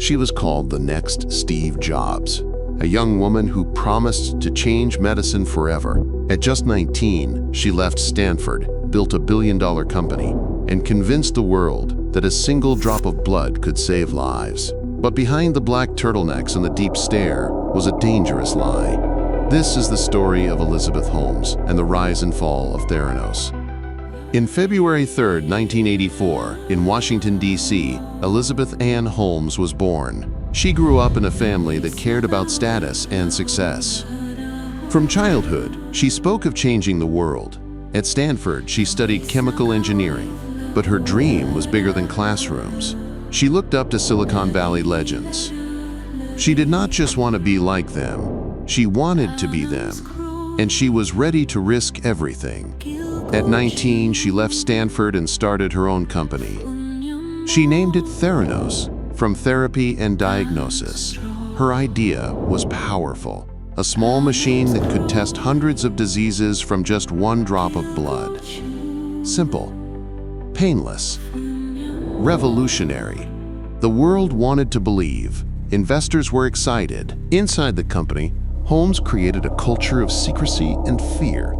She was called the next Steve Jobs, a young woman who promised to change medicine forever. At just 19, she left Stanford, built a billion-dollar company, and convinced the world that a single drop of blood could save lives. But behind the black turtlenecks and the deep stare was a dangerous lie. This is the story of Elizabeth Holmes and the rise and fall of Theranos. In February 3, 1984, in Washington, D.C., Elizabeth Ann Holmes was born. She grew up in a family that cared about status and success. From childhood, she spoke of changing the world. At Stanford, she studied chemical engineering, but her dream was bigger than classrooms. She looked up to Silicon Valley legends. She did not just want to be like them, she wanted to be them, and she was ready to risk everything. At 19, she left Stanford and started her own company. She named it Theranos, from therapy and diagnosis. Her idea was powerful, a small machine that could test hundreds of diseases from just one drop of blood. Simple, painless, revolutionary. The world wanted to believe. Investors were excited. Inside the company, Holmes created a culture of secrecy and fear.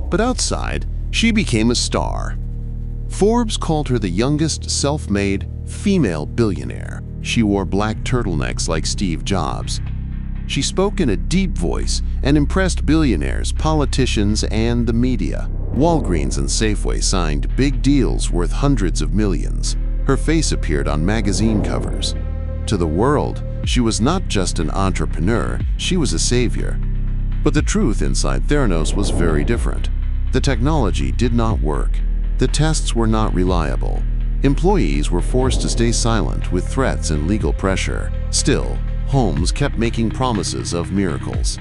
But outside, she became a star. Forbes called her the youngest self-made female billionaire. She wore black turtlenecks like Steve Jobs. She spoke in a deep voice and impressed billionaires, politicians, and the media. Walgreens and Safeway signed big deals worth hundreds of millions. Her face appeared on magazine covers. To the world, she was not just an entrepreneur, she was a savior. But the truth inside Theranos was very different. The technology did not work. The tests were not reliable. Employees were forced to stay silent with threats and legal pressure. Still, Holmes kept making promises of miracles.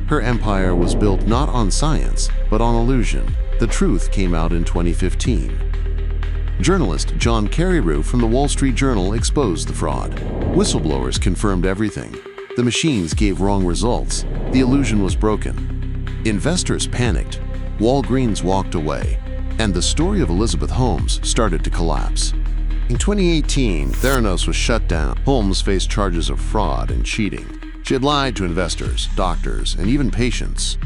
Her empire was built not on science, but on illusion. The truth came out in 2015. Journalist John Carreyrou from the Wall Street Journal exposed the fraud. Whistleblowers confirmed everything. The machines gave wrong results. The illusion was broken. Investors panicked. Walgreens walked away, and the story of Elizabeth Holmes started to collapse. In 2018, Theranos was shut down. Holmes faced charges of fraud and cheating. She had lied to investors, doctors, and even patients.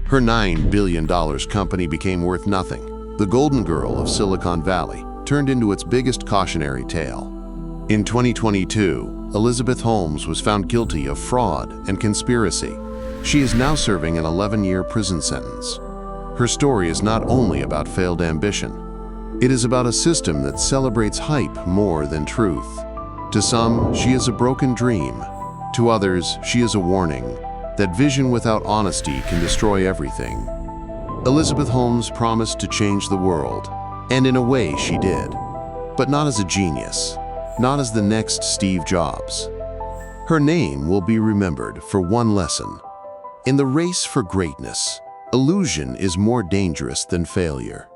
Her $9 billion company became worth nothing. The golden girl of Silicon Valley turned into its biggest cautionary tale. In 2022, Elizabeth Holmes was found guilty of fraud and conspiracy. She is now serving an 11-year prison sentence. Her story is not only about failed ambition. It is about a system that celebrates hype more than truth. To some, she is a broken dream. To others, she is a warning that vision without honesty can destroy everything. Elizabeth Holmes promised to change the world, and in a way she did. But not as a genius, not as the next Steve Jobs. Her name will be remembered for one lesson. In the race for greatness, illusion is more dangerous than failure.